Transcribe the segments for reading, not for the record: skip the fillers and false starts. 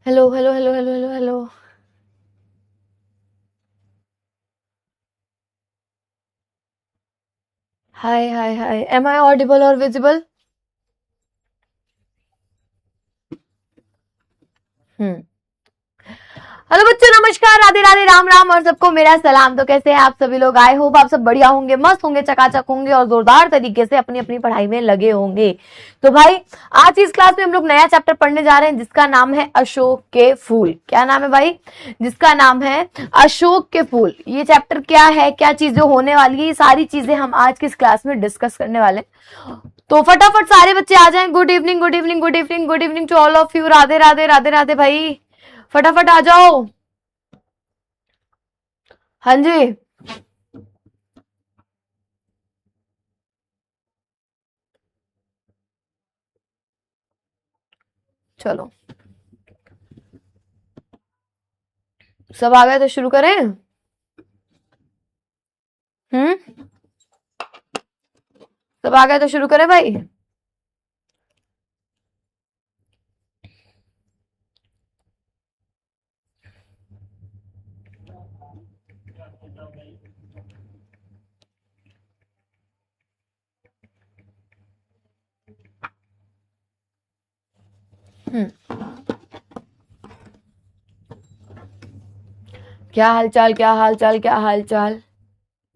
Hello hello hello hello hello hello. Hi hi hi, am I audible और visible? Hmm. Hello बच्चों, नमस्कार, राधे राधे, राम राम और सबको मेरा सलाम। तो कैसे हैं आप सभी लोग? आई होप आप सब बढ़िया होंगे, मस्त होंगे, चकाचक होंगे और जोरदार तरीके से अपनी अपनी पढ़ाई में लगे होंगे। तो भाई, आज की इस क्लास में हम लोग नया चैप्टर पढ़ने जा रहे हैं जिसका नाम है अशोक के फूल। क्या नाम है भाई? जिसका नाम है अशोक के फूल। ये चैप्टर क्या है, क्या चीजें होने वाली है, ये सारी चीजें हम आज की इस क्लास में डिस्कस करने वाले हैं। तो फटाफट सारे बच्चे आ जाएं। Good evening, good evening, good evening, good evening to all of you. Radhe Radhe, Radhe Radhe भाई, फटाफट आ जाओ। हाँ जी। चलो, सब आ गए तो शुरू करें। हम्म। सब आ गए तो शुरू करें भाई। क्या हालचाल, क्या हालचाल, क्या हालचाल?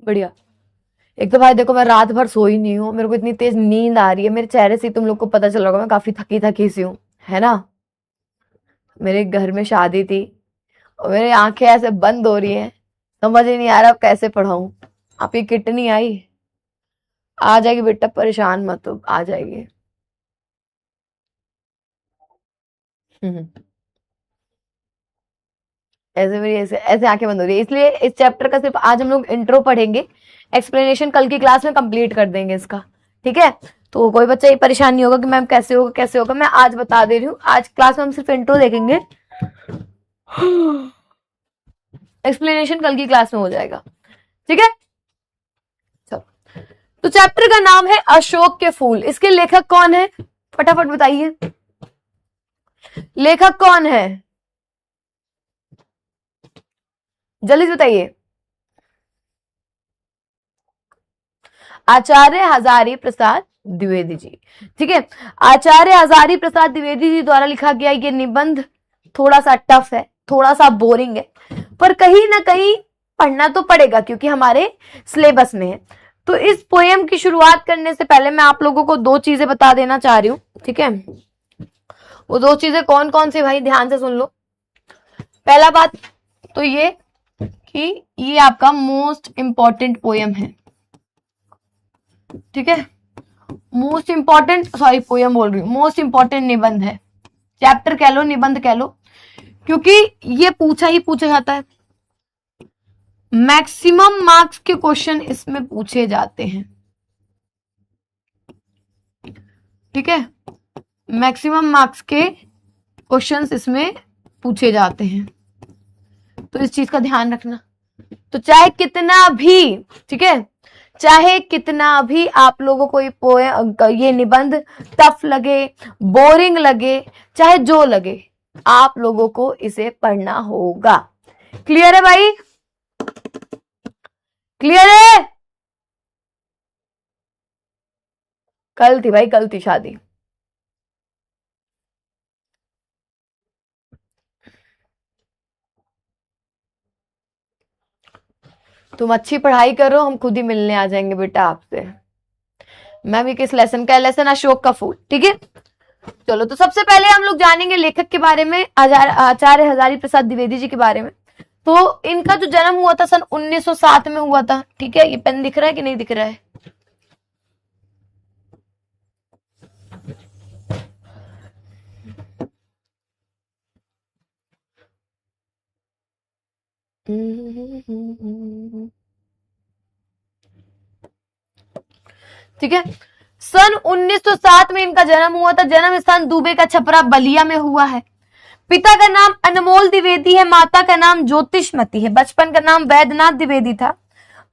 बढ़िया। एक तो भाई देखो, मैं रात भर सोई नहीं हूँ, मेरे को इतनी तेज नींद आ रही है, मेरे चेहरे से तुम लोग को पता चल रहा होगा मैं काफी थकी थकी सी हूँ, है ना? मेरे घर में शादी थी और मेरी आंखें ऐसे बंद हो रही हैं, समझ ही नहीं आ रहा अब कैसे पढ़ाऊं। आपकी किट नहीं आई? आ जाएगी बेटा, परेशान मत हो, आ जाएगी। हम्म। ऐसे मेरी ऐसे ऐसे आंखें बंद हो रही है, इसलिए इस चैप्टर का सिर्फ आज हम लोग इंट्रो पढ़ेंगे। एक्सप्लेनेशन कल की क्लास में कंप्लीट कर देंगे इसका। ठीक है? तो कोई बच्चा ये परेशान नहीं होगा कि मैम कैसे होगा कैसे होगा, मैं आज बता दे रही हूँ। आज क्लास में हम सिर्फ इंट्रो देखेंगे, एक्सप्लेनेशन कल की क्लास में हो जाएगा। ठीक है? चलो, तो चैप्टर का नाम है अशोक के फूल। इसके लेखक कौन है? फटाफट बताइए, लेखक कौन है? जल्दी से बताइए। आचार्य हजारी प्रसाद द्विवेदी जी। ठीक है? आचार्य हजारी प्रसाद द्विवेदी जी द्वारा लिखा गया ये निबंध थोड़ा सा टफ है, थोड़ा सा बोरिंग है, पर कहीं ना कहीं पढ़ना तो पड़ेगा क्योंकि हमारे सिलेबस में है। तो इस पोएम की शुरुआत करने से पहले मैं आप लोगों को दो चीजें बता देना चाह रही हूं। ठीक है? वो दो चीजें कौन कौन सी भाई, ध्यान से सुन लो। पहला बात तो ये कि ये आपका मोस्ट इंपॉर्टेंट पोएम है। ठीक है? मोस्ट इंपॉर्टेंट, सॉरी पोयम बोल रही हूँ, मोस्ट इंपॉर्टेंट निबंध है। चैप्टर कह लो, निबंध कह लो, क्योंकि ये पूछा ही पूछा जाता है। मैक्सिमम मार्क्स के क्वेश्चन इसमें पूछे जाते हैं। ठीक है? मैक्सिमम मार्क्स के क्वेश्चंस इसमें पूछे जाते हैं, तो इस चीज का ध्यान रखना। तो चाहे कितना भी, ठीक है, चाहे कितना भी आप लोगों को ये निबंध टफ लगे, बोरिंग लगे, चाहे जो लगे, आप लोगों को इसे पढ़ना होगा। क्लियर है भाई? क्लियर है? कल थी भाई, कल थी शादी। तुम अच्छी पढ़ाई करो, हम खुद ही मिलने आ जाएंगे बेटा आपसे। मैं भी किस लेसन का है? लेसन अशोक का फूल। ठीक है? चलो, तो सबसे पहले हम लोग जानेंगे लेखक के बारे में, आचार्य हजारी प्रसाद द्विवेदी जी के बारे में। तो इनका जो जन्म हुआ था सन 1907 में हुआ था। ठीक है? ये पेन दिख रहा है कि नहीं दिख रहा है? ठीक है? सन 1907 में इनका जन्म हुआ था। जन्म स्थान दुबे का छपरा बलिया में हुआ है। पिता का नाम अनमोल द्विवेदी है, माता का नाम ज्योतिषमती है। बचपन का नाम वैद्यनाथ द्विवेदी था।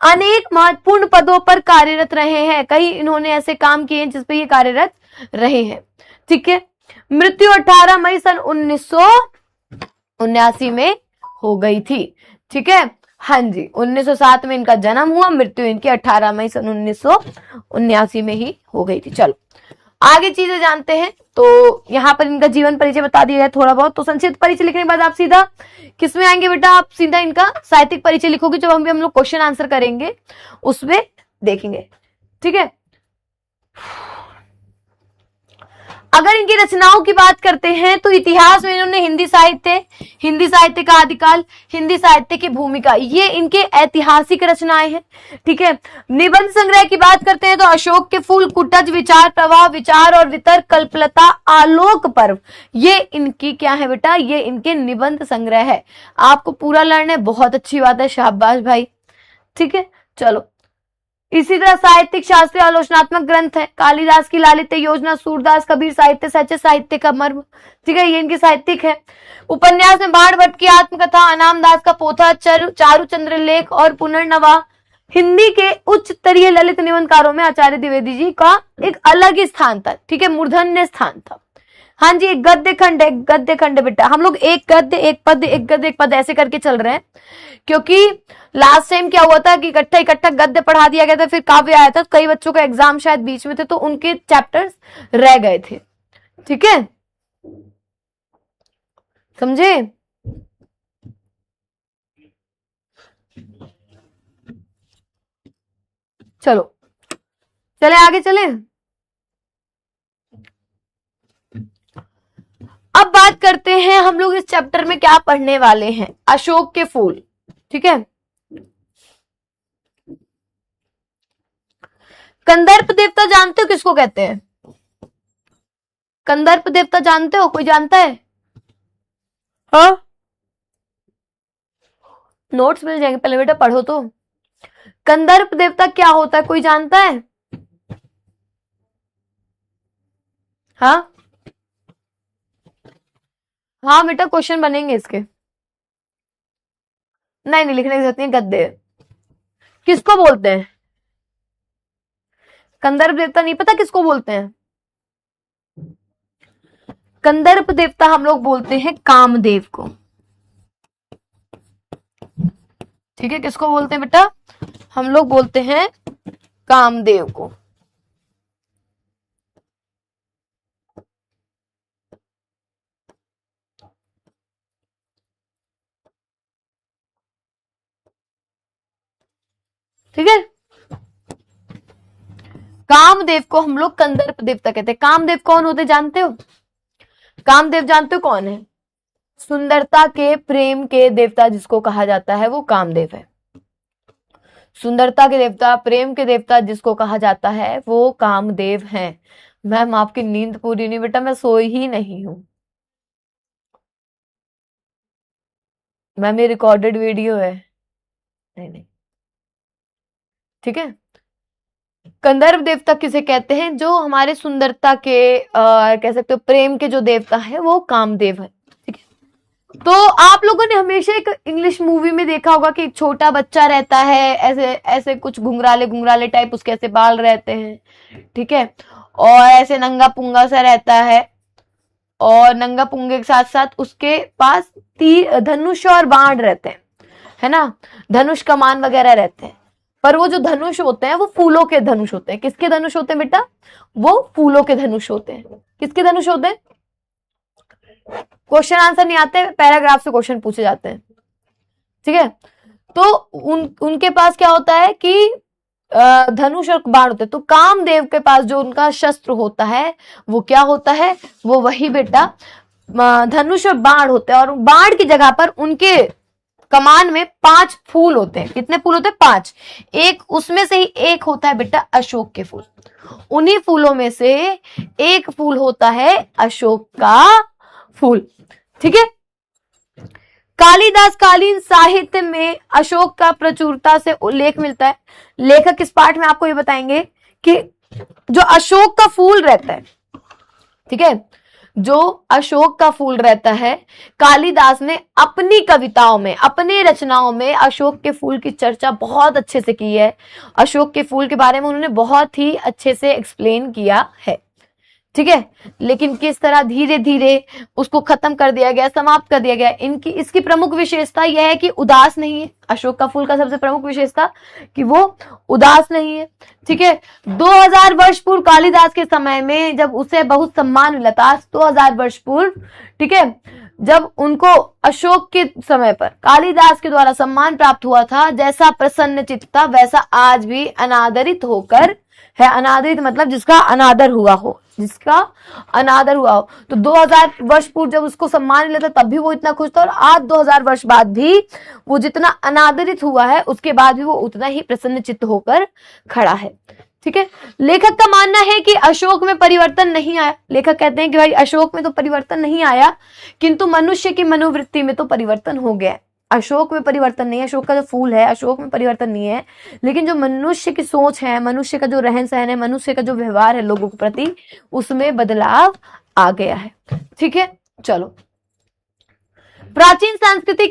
अनेक महत्वपूर्ण पदों पर कार्यरत रहे हैं, कई इन्होंने ऐसे काम किए हैं जिसपे ये कार्यरत रहे हैं। ठीक है? मृत्यु 18 मई सन 1900 1979 में हो गई थी। ठीक है, हाँ जी, 1907 में इनका जन्म हुआ, मृत्यु इनकी 18 मई सन 1979 में ही हो गई थी। चलो आगे चीजें जानते हैं। तो यहाँ पर इनका जीवन परिचय बता दिया है थोड़ा बहुत। तो संक्षिप्त परिचय लिखने के बाद आप सीधा किसमें आएंगे बेटा, आप सीधा इनका साहित्यिक परिचय लिखोगे, जो हम लोग क्वेश्चन आंसर करेंगे उसमें देखेंगे। ठीक है, अगर इनकी रचनाओं की बात करते हैं तो इतिहास में इन्होंने हिंदी साहित्य का आदिकाल, हिंदी साहित्य की भूमिका, ये इनके ऐतिहासिक रचनाएं हैं। ठीक है, निबंध संग्रह की बात करते हैं तो अशोक के फूल, कुटज, विचार प्रवाह, विचार और वितर्क, कल्पलता, आलोक पर्व, ये इनकी क्या है बेटा, ये इनके निबंध संग्रह है। आपको पूरा लर्न है, बहुत अच्छी बात है, शाबाश भाई। ठीक है, चलो इसी तरह साहित्यिक शास्त्रीय आलोचनात्मक ग्रंथ है, कालिदास की लालित्य योजना, सूरदास, कबीर साहित्य, सच्चे साहित्य का मर्म। ठीक है, ये इनकी साहित्यिक है। उपन्यास में बाण भट्ट की आत्मकथा, अनाम दास का पोथा, चारुचंद्र लेख और पुनर्नवा। हिंदी के उच्च स्तरीय ललित निबंधकारों में आचार्य द्विवेदी जी का एक अलग ही स्थान था। ठीक है, मूर्धन्य स्थान था। हाँ जी, एक गद्य खंड है, गद्य खंड बेटा। हम लोग एक गद्य एक पद, एक गद्य एक पद ऐसे करके चल रहे हैं, क्योंकि लास्ट टाइम क्या हुआ था कि इकट्ठा गद्य पढ़ा दिया गया था, फिर काव्य आया था, कई बच्चों का एग्जाम शायद बीच में थे तो उनके चैप्टर्स रह गए थे। ठीक है, समझे? चलो चले आगे चले। अब बात करते हैं हम लोग इस चैप्टर में क्या पढ़ने वाले हैं, अशोक के फूल। ठीक है, कंदर्प देवता जानते हो किसको कहते हैं? कंदर्प देवता जानते हो, कोई जानता है? हाँ, नोट्स मिल जाएंगे, पहले बेटा पढ़ो तो। कंदर्प देवता क्या होता है, कोई जानता है? हाँ हाँ बेटा, क्वेश्चन बनेंगे इसके। नहीं लिखने की जरूरत नहीं, गद्य किसको बोलते हैं? कंदर्प देवता नहीं पता किसको बोलते हैं? कंदर्प देवता हम लोग बोलते हैं कामदेव को। ठीक है, किसको बोलते हैं बेटा? हम लोग बोलते हैं कामदेव को। ठीक है, कामदेव को हम लोग कंदर्प देवता कहते हैं। कामदेव कौन होते जानते हो? कामदेव जानते हो कौन है? सुंदरता के, प्रेम के देवता जिसको कहा जाता है वो कामदेव है। सुंदरता के देवता, प्रेम के देवता जिसको कहा जाता है वो कामदेव हैं। मैम आपकी नींद पूरी नहीं बेटा, मैं सोई ही नहीं हूं मैम, ये रिकॉर्डेड वीडियो है। नहीं। ठीक है, कंदर्प देवता किसे कहते हैं? जो हमारे सुंदरता के कह सकते हो प्रेम के जो देवता है वो कामदेव है। ठीक है, तो आप लोगों ने हमेशा एक इंग्लिश मूवी में देखा होगा कि एक छोटा बच्चा रहता है, ऐसे ऐसे कुछ घुंघराले टाइप उसके ऐसे बाल रहते हैं। ठीक है, और ऐसे नंगा पुंगा सा रहता है, और नंगा पुंगे के साथ साथ उसके पास तीर, धनुष और बाण रहते हैं, है ना, धनुष कमान वगैरह रहते हैं। पर वो जो धनुष होते हैं वो फूलों के धनुष होते हैं। किसके धनुष होते हैं बेटा? वो फूलों के धनुष होते हैं। किसके धनुष होते हैं? क्वेश्चन आंसर नहीं आते, पैराग्राफ से क्वेश्चन पूछे जाते हैं। ठीक है, तो उनके पास क्या होता है कि धनुष और बाण होते हैं। तो कामदेव के पास जो उनका शस्त्र होता है वो क्या होता है? वो वही बेटा धनुष और बाण होते हैं। और बाण की जगह पर उनके कमान में 5 फूल होते हैं। कितने फूल होते हैं? 5। एक उसमें से ही एक होता है बेटा अशोक के फूल। उन्हीं फूलों में से एक फूल होता है अशोक का फूल। ठीक है, कालिदास कालीन साहित्य में अशोक का प्रचुरता से उल्लेख मिलता है। लेखक इस पाठ में आपको ये बताएंगे कि जो अशोक का फूल रहता है, ठीक है, जो अशोक का फूल रहता है, कालिदास ने अपनी कविताओं में, अपने रचनाओं में अशोक के फूल की चर्चा बहुत अच्छे से की है। अशोक के फूल के बारे में उन्होंने बहुत ही अच्छे से एक्सप्लेन किया है। ठीक है, लेकिन किस तरह धीरे धीरे उसको खत्म कर दिया गया, समाप्त कर दिया गया। इनकी इसकी प्रमुख विशेषता यह है कि उदास नहीं है। अशोक का फूल का सबसे प्रमुख विशेषता कि वो उदास नहीं है। ठीक है, 2000 वर्ष पूर्व कालिदास के समय में जब उसे बहुत सम्मान मिला था, 2000 वर्ष पूर्व, ठीक है, जब उनको अशोक के समय पर कालिदास के द्वारा सम्मान प्राप्त हुआ था, जैसा प्रसन्न चित्त था वैसा आज भी अनादरित होकर है। अनादरित मतलब जिसका अनादर हुआ हो, जिसका अनादर हुआ हो। तो 2000 वर्ष पूर्व जब उसको सम्मान मिला था तब भी वो इतना खुश था, और आज 2000 वर्ष बाद भी वो जितना अनादरित हुआ है उसके बाद भी वो उतना ही प्रसन्न चित्त होकर खड़ा है। ठीक है, लेखक का मानना है कि अशोक में परिवर्तन नहीं आया। लेखक कहते हैं कि भाई अशोक में तो परिवर्तन नहीं आया, किंतु मनुष्य की मनोवृत्ति में तो परिवर्तन हो गया है। अशोक में परिवर्तन नहीं है, अशोक का जो फूल है अशोक में परिवर्तन नहीं है, लेकिन जो मनुष्य की सोच है, मनुष्य का जो रहन सहन है, मनुष्य का जो व्यवहार है लोगों के प्रति, उसमें बदलाव आ गया है। ठीक है, चलो। प्राचीन संस्कृति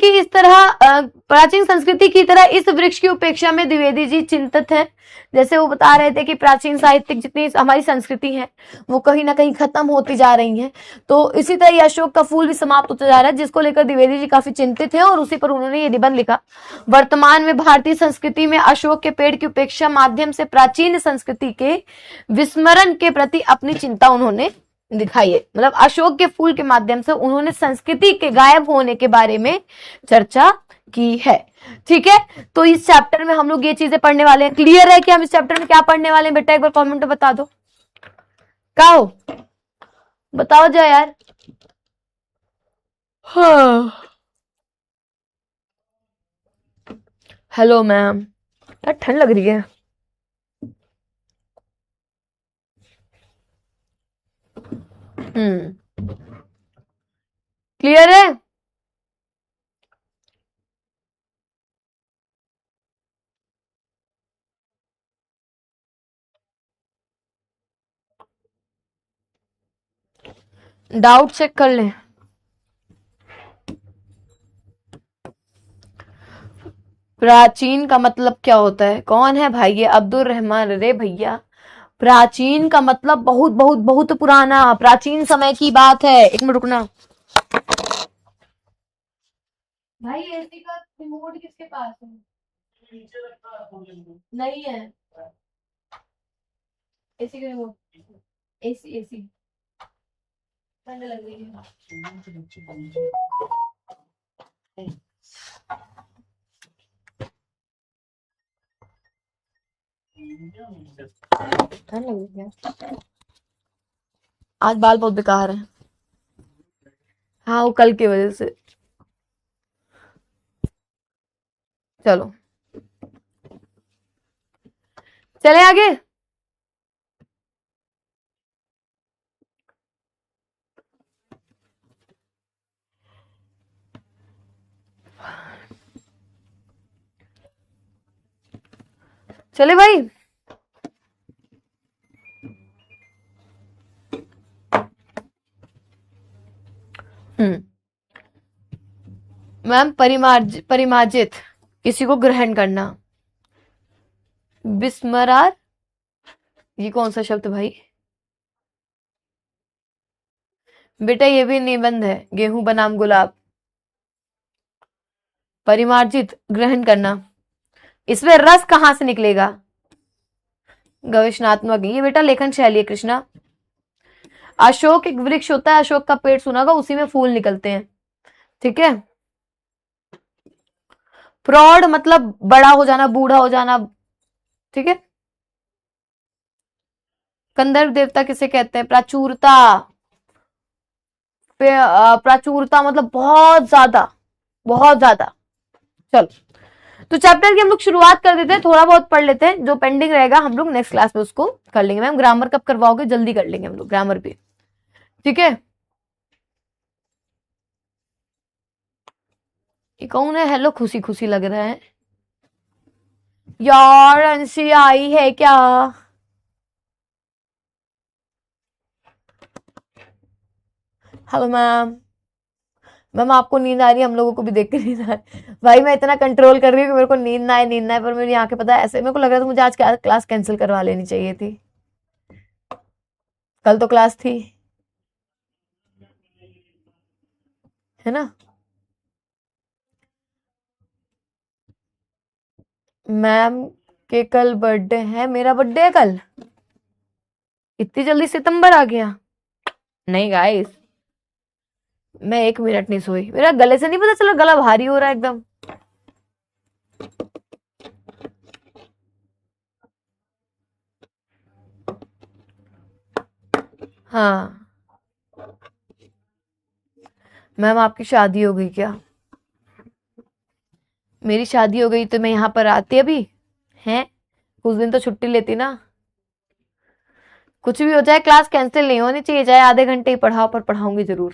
की तरह इस वृक्ष की उपेक्षा में द्विवेदी जी चिंतित हैं। जैसे वो बता रहे थे कि प्राचीन साहित्यिक जितनी हमारी संस्कृति है वो कहीं ना कहीं खत्म होती जा रही है, तो इसी तरह ये अशोक का फूल भी समाप्त होता जा रहा है, जिसको लेकर द्विवेदी जी काफी चिंतित हैं और उसी पर उन्होंने ये निबंध लिखा। वर्तमान में भारतीय संस्कृति में अशोक के पेड़ की उपेक्षा माध्यम से प्राचीन संस्कृति के विस्मरण के प्रति अपनी चिंता उन्होंने दिखाई है। मतलब अशोक के फूल के माध्यम से उन्होंने संस्कृति के गायब होने के बारे में चर्चा की है। ठीक है, तो इस चैप्टर में हम लोग ये चीजें पढ़ने वाले हैं। क्लियर है कि हम इस चैप्टर में क्या पढ़ने वाले हैं बेटा? एक बार कमेंट में बता दो, क्या हो, बताओ जा यार। हाँ, हेलो मैम, यार ठंड लग रही है। क्लियर है? डाउट चेक कर लें। प्राचीन का मतलब क्या होता है? कौन है भाई ये? अब्दुल रहमान। अरे भैया, प्राचीन का मतलब बहुत बहुत बहुत पुराना, प्राचीन समय की बात है। एक मिनट रुकना भाई। एसी का रिमोट किसके पास है? नहीं है एसी का रिमोट। एसी एसी ठंड लग रही है। ठंड लग रही है। आज बाल बहुत बेकार है। हाँ, वो कल की वजह से। चलो चले आगे। चले भाई। मैम, परिमार्जित किसी को ग्रहण करना। बिस्मरार, ये कौन सा शब्द भाई? बेटा ये भी निबंध है, गेहूं बनाम गुलाब। परिमार्जित ग्रहण करना, इसमें रस कहां से निकलेगा? गवेषणात्मक, ये बेटा लेखन शैली है कृष्णा। अशोक एक वृक्ष होता है, अशोक का पेड़ सुना होगा, उसी में फूल निकलते हैं। ठीक है, प्रौढ़ मतलब बड़ा हो जाना, बूढ़ा हो जाना। ठीक है, कंदर्प देवता किसे कहते हैं? प्राचुरता। प्राचुरता मतलब बहुत ज्यादा, बहुत ज्यादा। चलो, तो चैप्टर की हम लोग शुरुआत कर देते हैं, थोड़ा बहुत पढ़ लेते हैं, जो पेंडिंग रहेगा हम लोग नेक्स्ट क्लास में उसको कर लेंगे। मैम ग्रामर कब करवाओगे? जल्दी कर लेंगे हम लोग ग्रामर भी। ठीक है, ये कौन है? हेलो, खुशी खुशी लग रहा है यार। अंशी आई है क्या? Hello ma'am. मैम आपको नींद आ रही है, हम लोगों को भी देख के नींद आ रही है। भाई मैं इतना कंट्रोल कर रही हूँ कि मेरे को नींद ना आए, नींद ना आए, पर मेरी आंखें, पता है, ऐसे मेरे को लग रहा था मुझे आज क्लास कैंसिल करवा लेनी चाहिए थी। कल तो क्लास थी, है ना। मैम के कल बर्थडे है, मेरा बर्थडे है कल, इतनी जल्दी सितंबर आ गया। नहीं गाइस, मैं 1 मिनट नहीं सोई, मेरा गले से नहीं पता चला, गला भारी हो रहा है एकदम। हाँ मैम, आपकी शादी हो गई क्या? मेरी शादी हो गई तो मैं यहाँ पर आती अभी हैं, कुछ दिन तो छुट्टी लेती ना। कुछ भी हो जाए क्लास कैंसिल नहीं होनी चाहिए, चाहे आधे घंटे ही पढ़ाओ, पर पढ़ाऊंगी जरूर,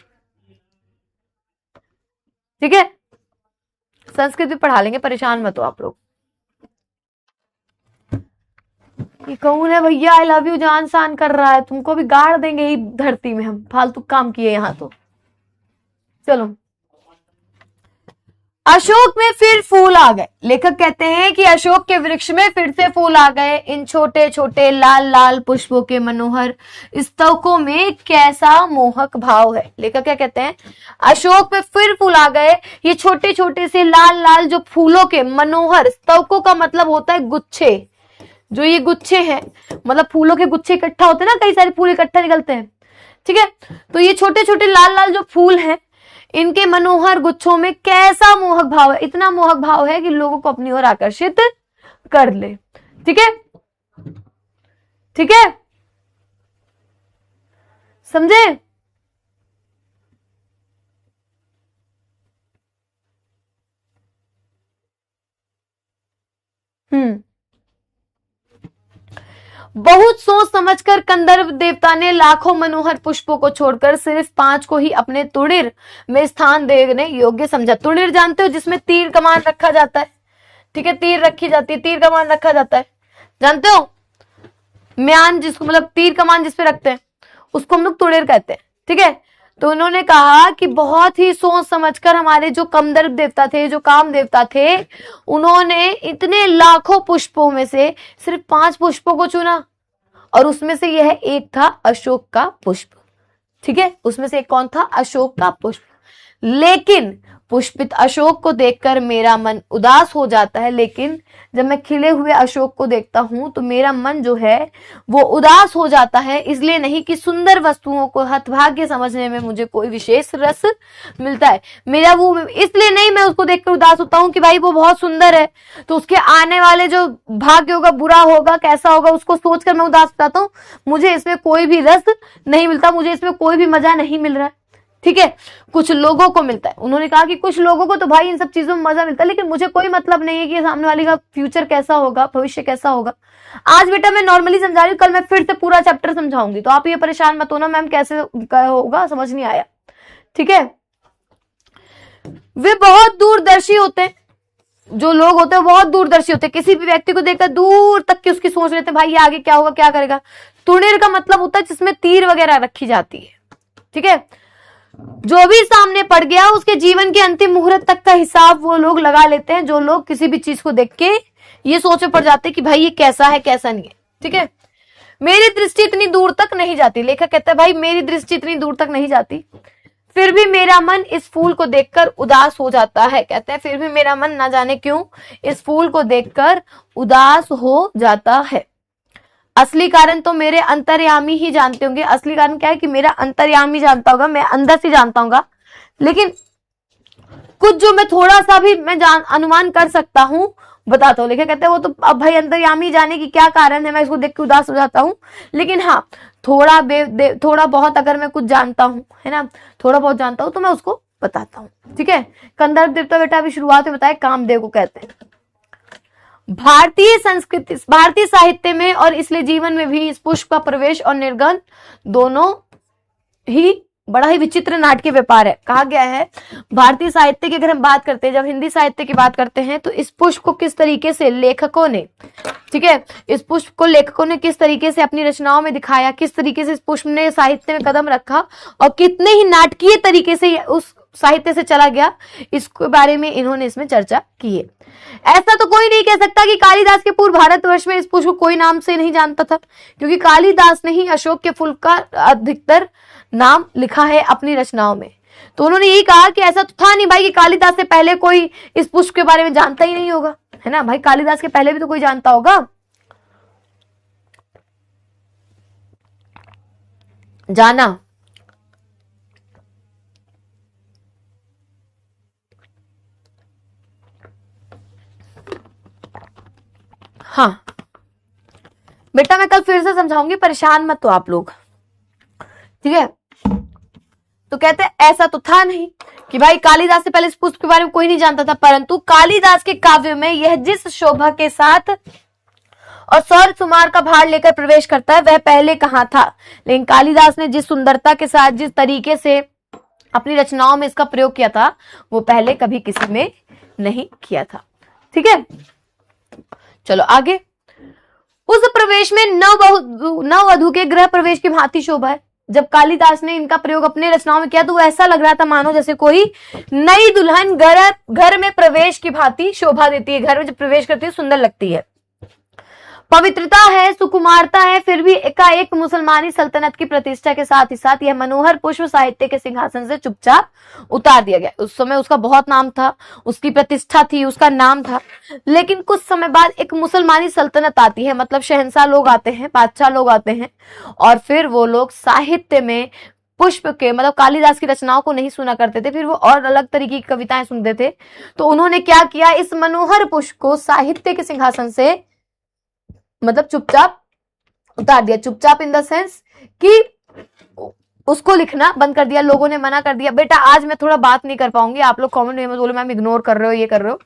ठीक है। संस्कृत भी पढ़ा लेंगे, परेशान मत हो आप लोग। ये कौन है भैया, आई लव यू जान सान कर रहा है, तुमको भी गाड़ देंगे ही धरती में, हम फालतू काम किए यहाँ तो। चलो, अशोक में फिर फूल आ गए। लेखक कहते हैं कि अशोक के वृक्ष में फिर से फूल आ गए। इन छोटे छोटे लाल लाल पुष्पों के मनोहर स्तवकों में कैसा मोहक भाव है। लेखक क्या कहते हैं, अशोक में फिर फूल आ गए। ये छोटे छोटे से लाल लाल जो फूलों के मनोहर, स्तवकों का मतलब होता है गुच्छे, जो ये गुच्छे हैं, मतलब फूलों के गुच्छे इकट्ठा होते हैं ना, कई सारे फूल इकट्ठा निकलते हैं, ठीक है। तो ये छोटे छोटे लाल लाल जो फूल हैं, इनके मनोहर गुच्छों में कैसा मोहक भाव है, इतना मोहक भाव है कि लोगों को अपनी ओर आकर्षित कर ले, ठीक है, ठीक है, समझे। बहुत सोच समझकर कंदर्प देवता ने लाखों मनोहर पुष्पों को छोड़कर सिर्फ 5 को ही अपने तुड़िर में स्थान देने योग्य समझा। तुड़िर जानते हो, जिसमें तीर कमान रखा जाता है, ठीक है, तीर रखी जाती है, तीर कमान रखा जाता है, जानते हो, म्यान जिसको मतलब तीर कमान जिसपे रखते हैं उसको हम लोग तुड़िर कहते हैं, ठीक है। तो उन्होंने कहा कि बहुत ही सोच समझकर हमारे जो कंदर्प देवता थे, जो काम देवता थे, उन्होंने इतने लाखों पुष्पों में से सिर्फ 5 पुष्पों को चुना, और उसमें से यह एक था अशोक का पुष्प, ठीक है। उसमें से एक कौन था, अशोक का पुष्प। लेकिन पुष्पित अशोक को देखकर मेरा मन उदास हो जाता है। लेकिन जब मैं खिले हुए अशोक को देखता हूं तो मेरा मन जो है वो उदास हो जाता है, इसलिए नहीं कि सुंदर वस्तुओं को हतभाग्य समझने में मुझे कोई विशेष रस मिलता है। मेरा वो इसलिए नहीं मैं उसको देखकर उदास होता हूं कि भाई वो बहुत सुंदर है, तो उसके आने वाले जो भाग्य होगा, बुरा होगा, कैसा होगा, उसको सोचकर मैं उदास हो जाता हूं। मुझे इसमें कोई भी रस नहीं मिलता, मुझे इसमें कोई भी मजा नहीं मिल रहा है, ठीक है। कुछ लोगों को मिलता है, उन्होंने कहा कि कुछ लोगों को तो भाई इन सब चीजों में मजा मिलता है, लेकिन मुझे कोई मतलब नहीं है कि सामने वाले का फ्यूचर कैसा होगा, भविष्य कैसा होगा। आज बेटा मैं नॉर्मली समझा रही हूँ, कल मैं फिर से पूरा चैप्टर समझाऊंगी, तो आप ये परेशान मत होना मैम कैसे होगा, समझ नहीं आया, ठीक है। वे बहुत दूरदर्शी होते हैं, जो लोग होते हैं बहुत दूरदर्शी होते हैं, किसी भी व्यक्ति को देखकर दूर तक की उसकी सोच लेते हैं, भाई ये आगे क्या होगा, क्या करेगा। तुड़ीर का मतलब होता है जिसमें तीर वगैरह रखी जाती है, ठीक है। जो भी सामने पड़ गया उसके जीवन के अंतिम मुहूर्त तक का हिसाब वो लोग लगा लेते हैं, जो लोग किसी भी चीज को देख के ये सोच में पड़ जाते हैं कि भाई ये कैसा है कैसा नहीं है, ठीक है। मेरी दृष्टि इतनी दूर तक नहीं जाती, लेखक कहता है भाई मेरी दृष्टि इतनी दूर तक नहीं जाती, फिर भी मेरा मन इस फूल को देखकर उदास हो जाता है। कहते हैं फिर भी मेरा मन ना जाने क्यों इस फूल को देखकर उदास हो जाता है। असली कारण तो मेरे अंतर्यामी ही जानते होंगे। असली कारण क्या है कि मेरा अंतर्यामी जानता होगा, मैं अंदर से जानता हूँ, लेकिन कुछ जो मैं थोड़ा सा भी मैं अनुमान कर सकता हूँ बताता हूँ। लेकिन कहते हैं वो तो अब भाई अंतर्यामी जाने की क्या कारण है, मैं इसको देख के उदास हो जाता हूँ, लेकिन हाँ थोड़ा बहुत अगर मैं कुछ जानता हूँ, है ना, थोड़ा बहुत जानता हूँ तो मैं उसको बताता हूँ, ठीक है। कंदर्प देवता बेटा अभी शुरुआत में बताया कामदेव को कहते हैं। भारतीय संस्कृति, भारतीय साहित्य में और इसलिए जीवन में भी इस पुष्प का प्रवेश और निर्गमन दोनों ही बड़ा ही विचित्र नाटकीय व्यापार है। कहा गया है भारतीय साहित्य की अगर हम बात करते हैं, जब हिंदी साहित्य की बात करते हैं, तो इस पुष्प को किस तरीके से लेखकों ने, ठीक है, इस पुष्प को लेखकों ने किस तरीके से अपनी रचनाओं में दिखाया, किस तरीके से इस पुष्प ने साहित्य में कदम रखा और कितने ही नाटकीय तरीके से उस साहित्य से चला गया, इसके बारे में इन्होंने इसमें चर्चा की है। ऐसा तो कोई नहीं कह सकता कि कालिदास के पूर्व भारतवर्ष में इस पुष्प को कोई नाम से नहीं जानता था, क्योंकि कालिदास ने ही अशोक के फूल का अधिकतर नाम लिखा है अपनी रचनाओं में। तो उन्होंने यही कहा कि ऐसा तो था नहीं भाई कि कालिदास से पहले कोई इस पुष्प के बारे में जानता ही नहीं होगा, है ना भाई, कालिदास के पहले भी तो कोई जानता होगा। जाना हाँ बेटा, मैं कल फिर से समझाऊंगी, परेशान मत तो आप लोग, ठीक है। तो कहते हैं ऐसा तो था नहीं कि भाई कालिदास से पहले इस पुस्तक के बारे में कोई नहीं जानता था, परंतु कालिदास के काव्य में यह जिस शोभा के साथ और सौर सुमार का भार लेकर प्रवेश करता है वह पहले कहां था। लेकिन कालिदास ने जिस सुंदरता के साथ, जिस तरीके से अपनी रचनाओं में इसका प्रयोग किया था, वो पहले कभी किसी में नहीं किया था, ठीक है। चलो आगे। उस प्रवेश में नववधु के गृह प्रवेश की भांति शोभा है। जब कालिदास ने इनका प्रयोग अपने रचनाओं में किया तो ऐसा लग रहा था मानो जैसे कोई नई दुल्हन घर में प्रवेश की भांति शोभा देती है, घर में जब प्रवेश करती है सुंदर लगती है। पवित्रता है, सुकुमारता है, फिर भी एकाएक मुसलमानी सल्तनत की प्रतिष्ठा के साथ ही साथ यह मनोहर पुष्प साहित्य के सिंहासन से चुपचाप उतार दिया गया। उस समय उसका बहुत नाम था, उसकी प्रतिष्ठा थी, उसका नाम था, लेकिन कुछ समय बाद एक मुसलमानी सल्तनत आती है, मतलब शहंशाह लोग आते हैं, बादशाह लोग आते हैं, और फिर वो लोग साहित्य में पुष्प के, मतलब कालिदास की रचनाओं को नहीं सुना करते थे, फिर वो और अलग तरीके की कविताएं सुनते थे। तो उन्होंने क्या किया, इस मनोहर पुष्प को साहित्य के सिंहासन से मतलब चुपचाप उतार दिया। चुपचाप इन द सेंस कि उसको लिखना बंद कर दिया, लोगों ने मना कर दिया। बेटा आज मैं थोड़ा बात नहीं कर पाऊंगी, आप लोग कमेंट में बोलो मैम इग्नोर कर रहे हो, ये कर रहे हो,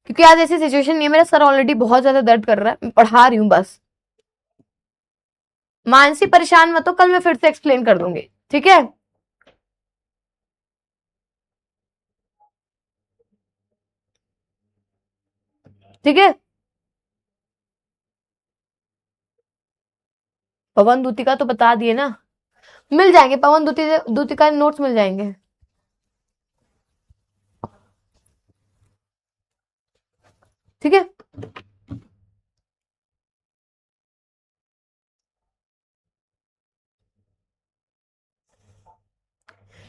क्योंकि आज ऐसी सिचुएशन नहीं है, मेरा सर ऑलरेडी बहुत ज्यादा दर्द कर रहा है, मैं पढ़ा रही हूँ बस। मानसी परेशान मत हो, कल मैं फिर से एक्सप्लेन कर दूंगी, ठीक है। ठीक है, पवन दूतिका तो बता दिए ना, मिल जाएंगे, पवन दूतिका नोट्स मिल जाएंगे, ठीक है।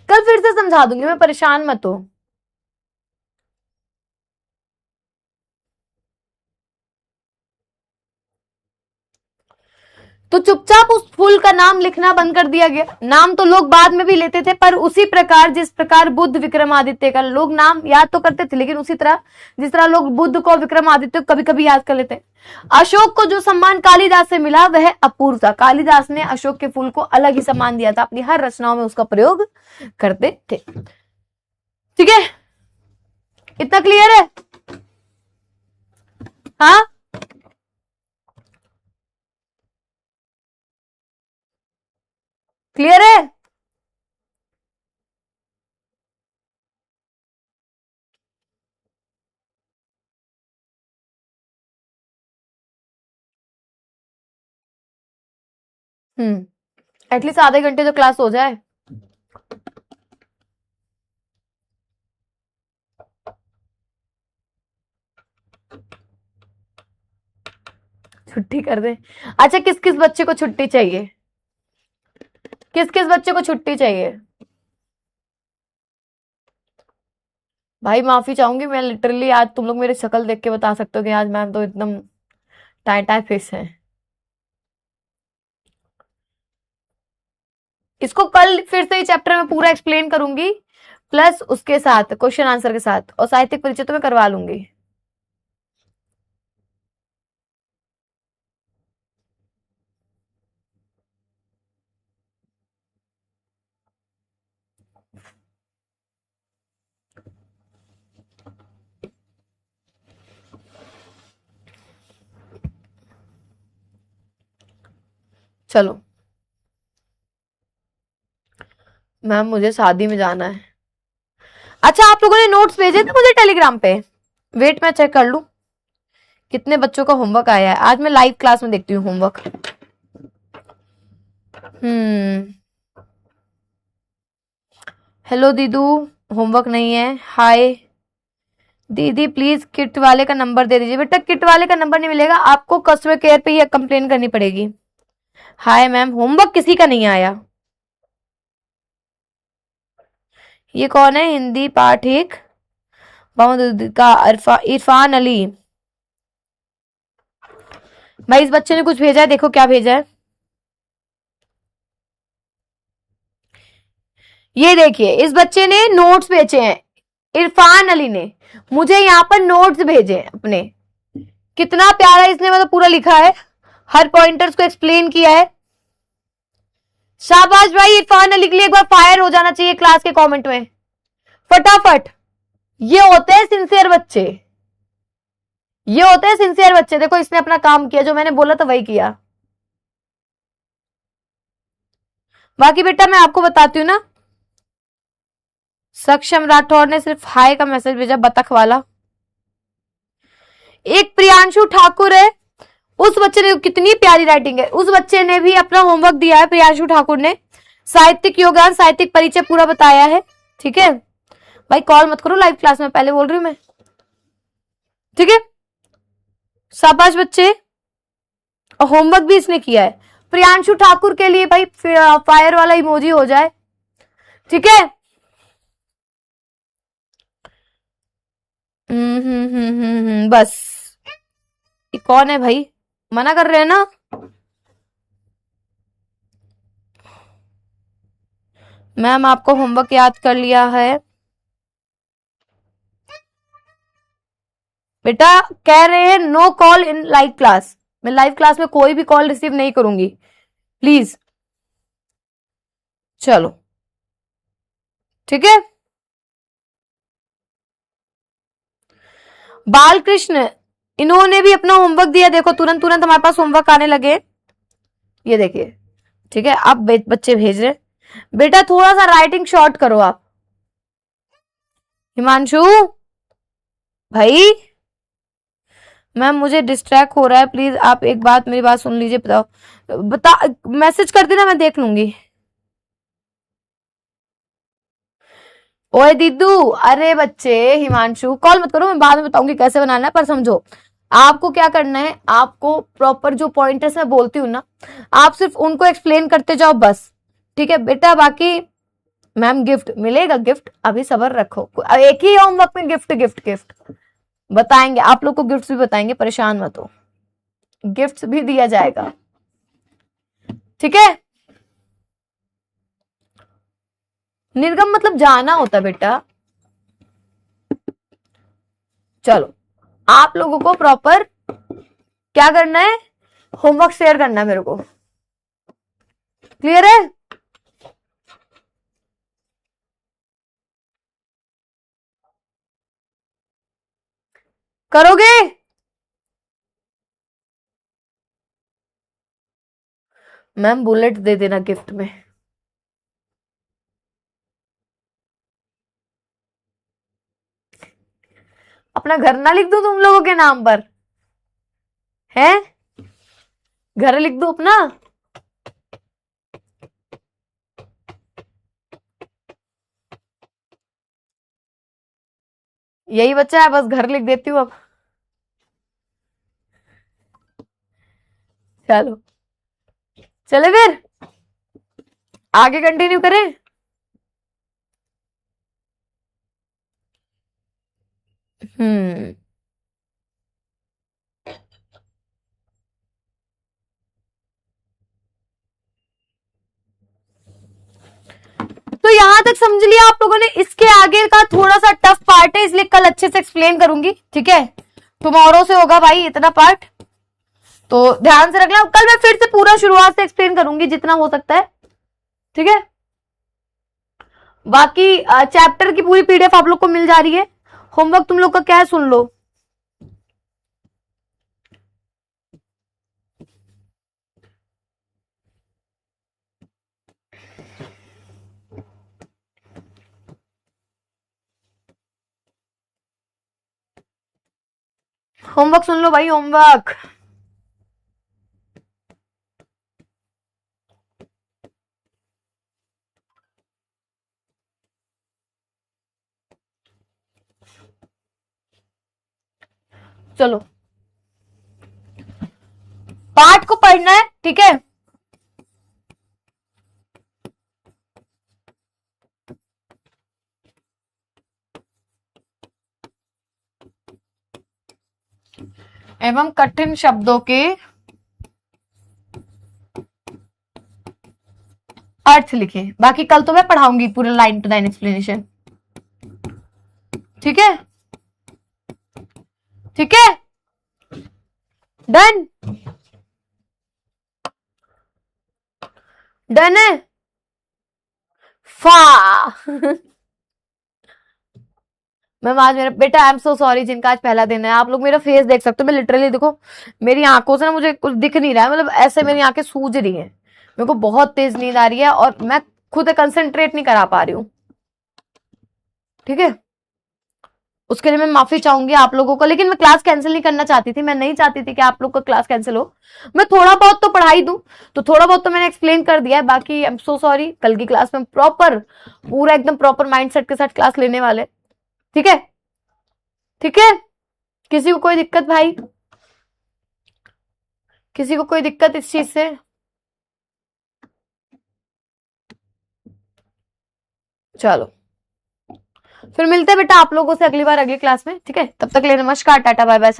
कल फिर से समझा दूंगी मैं, परेशान मत हो। तो चुपचाप उस फूल का नाम लिखना बंद कर दिया गया। नाम तो लोग बाद में भी लेते थे, पर उसी प्रकार जिस प्रकार बुद्ध विक्रमादित्य का लोग नाम याद तो करते थे, लेकिन उसी तरह जिस तरह लोग बुद्ध को विक्रमादित्य को कभी कभी याद कर लेते हैं। अशोक को जो सम्मान कालिदास से मिला वह अपूर्व था। कालिदास ने अशोक के फूल को अलग ही सम्मान दिया था, अपनी हर रचनाओं में उसका प्रयोग करते थे, ठीक है। इतना क्लियर है? हाँ, क्लियर है? एटलीस्ट आधे घंटे तो क्लास हो जाए। छुट्टी कर दे। अच्छा, किस किस बच्चे को छुट्टी चाहिए, किस किस बच्चे को छुट्टी चाहिए? भाई माफी चाहूंगी मैं, लिटरली आज तुम लोग मेरी शक्ल देख के बता सकते हो कि आज मैम तो एकदम टाइट टाइट फेस है। इसको कल फिर से चैप्टर में पूरा एक्सप्लेन करूंगी, प्लस उसके साथ क्वेश्चन आंसर के साथ, और साहित्यिक परिचय तो मैं करवा लूंगी। चलो मैम मुझे शादी में जाना है। अच्छा, आप लोगों ने नोट्स भेजे थे मुझे टेलीग्राम पे? वेट मैं चेक कर लूं कितने बच्चों का होमवर्क आया है। आज मैं लाइव क्लास में देखती हूँ होमवर्क। हेलो दीदू, होमवर्क नहीं है। हाय दीदी, प्लीज किट वाले का नंबर दे दीजिए। बेटा किट वाले का नंबर नहीं मिलेगा आपको, कस्टमर केयर पे ही कंप्लेन करनी पड़ेगी। हाय मैम, होमवर्क किसी का नहीं आया। ये कौन है? हिंदी पाठ एक मोहम्मद का इरफान अली। भाई इस बच्चे ने कुछ भेजा है, देखो क्या भेजा है। ये देखिए, इस बच्चे ने नोट्स भेजे हैं, इरफान अली ने मुझे यहाँ पर नोट्स भेजे हैं अपने। कितना प्यारा इसने मतलब पूरा लिखा है, हर पॉइंटर्स को एक्सप्लेन किया है। शाबाश भाई, इरफान अली के लिए एक बार फायर हो जाना चाहिए क्लास के कमेंट में फटाफट। ये होते हैं सिंसियर बच्चे, ये होते हैं सिंसियर बच्चे। देखो इसने अपना काम किया, जो मैंने बोला था वही किया। बाकी बेटा मैं आपको बताती हूँ ना, सक्षम राठौर ने सिर्फ हाय का मैसेज भेजा, बतख वाला। एक प्रियांशु ठाकुर है, उस बच्चे ने, कितनी प्यारी राइटिंग है, उस बच्चे ने भी अपना होमवर्क दिया है। प्रियांशु ठाकुर ने साहित्यिक योगदान, साहित्यिक परिचय पूरा बताया है। ठीक है भाई, कॉल मत करो लाइव क्लास में, पहले बोल रही हूं मैं। ठीक है, शाबाश बच्चे। होमवर्क भी इसने किया है। प्रियांशु ठाकुर के लिए भाई फायर वाला इमोजी हो जाए। ठीक है, बस। ये कौन है भाई, मना कर रहे हैं ना? मैम आपको होमवर्क याद कर लिया है। बेटा कह रहे हैं no call in live class, मैं लाइव क्लास में कोई भी कॉल रिसीव नहीं करूंगी, प्लीज। चलो ठीक है। बालकृष्ण, इन्होंने भी अपना होमवर्क दिया, देखो तुरंत तुरंत हमारे पास होमवर्क आने लगे। ये देखिए, ठीक है, अब बच्चे भेज रहे। बेटा थोड़ा सा राइटिंग शॉर्ट करो आप। हिमांशु भाई, मैम मुझे डिस्ट्रैक्ट हो रहा है, प्लीज आप एक बात, मेरी बात सुन लीजिए। बता मैसेज कर देना, मैं देख लूंगी। ओए दीदू, अरे बच्चे, हिमांशु कॉल मत करो, मैं बाद में बताऊंगी कैसे बनाना है, पर समझो आपको क्या करना है। आपको प्रॉपर जो पॉइंटर्स मैं बोलती हूँ ना, आप सिर्फ उनको एक्सप्लेन करते जाओ बस। ठीक है बेटा, बाकी मैम गिफ्ट मिलेगा, गिफ्ट अभी सबर रखो। एक ही होमवर्क में गिफ्ट गिफ्ट गिफ्ट बताएंगे, आप लोग को गिफ्ट भी बताएंगे, परेशान मत हो, गिफ्ट भी दिया जाएगा। ठीक है, निर्गम मतलब जाना होता बेटा। चलो आप लोगों को प्रॉपर क्या करना है, होमवर्क शेयर करना है मेरे को, क्लियर है? करोगे? मैम बुलेट दे देना गिफ्ट में। अपना घर ना लिख दूं तुम लोगों के नाम पर? है, घर लिख दो अपना? यही बच्चा है, बस घर लिख देती हूँ अब। चलो चले फिर आगे कंटिन्यू करें। हम्म, तो यहां तक समझ लिया आप लोगों ने। इसके आगे का थोड़ा सा टफ पार्ट है, इसलिए कल अच्छे से एक्सप्लेन करूंगी। ठीक है, टुमारो से होगा भाई इतना पार्ट, तो ध्यान से रखना। कल मैं फिर से पूरा शुरुआत से एक्सप्लेन करूंगी जितना हो सकता है। ठीक है, बाकी चैप्टर की पूरी पीडीएफ आप लोग को मिल जा रही है। होमवर्क तुम लोग का क्या है सुन लो। होमवर्क सुन लो भाई, होमवर्क। चलो पाठ को पढ़ना है, ठीक है। एवं कठिन शब्दों के अर्थ लिखे। बाकी कल तो मैं पढ़ाऊंगी पूरा लाइन टू लाइन एक्सप्लेनेशन, ठीक है, ठीक है, डन, डन है। फा मैम आज मेरा बेटा, आई एम सो सॉरी, जिनका आज पहला दिन है। आप लोग मेरा फेस देख सकते हो, मैं लिटरली देखो मेरी आंखों से ना मुझे कुछ दिख नहीं रहा है, मतलब ऐसे मेरी आंखें सूज रही हैं, मेरे को बहुत तेज नींद आ रही है और मैं खुद कंसंट्रेट नहीं करा पा रही हूँ, ठीक है। उसके लिए मैं माफी चाहूंगी आप लोगों को, लेकिन मैं क्लास कैंसिल नहीं करना चाहती थी, मैं नहीं चाहती थी कि आप लोग का क्लास कैंसिल हो। मैं थोड़ा बहुत तो पढ़ाई दूं, तो थोड़ा बहुत तो मैंने एक्सप्लेन कर दिया है, बाकी आई एम सो सॉरी। कल की क्लास में प्रॉपर पूरा एकदम प्रॉपर माइंडसेट के साथ क्लास लेने वाले, ठीक है, ठीक है। किसी को कोई दिक्कत भाई, किसी को कोई दिक्कत इस चीज से? चलो फिर मिलते हैं बेटा आप लोगों से अगली बार अगली क्लास में, ठीक है। तब तक के लिए नमस्कार, टाटा, बाय बाय।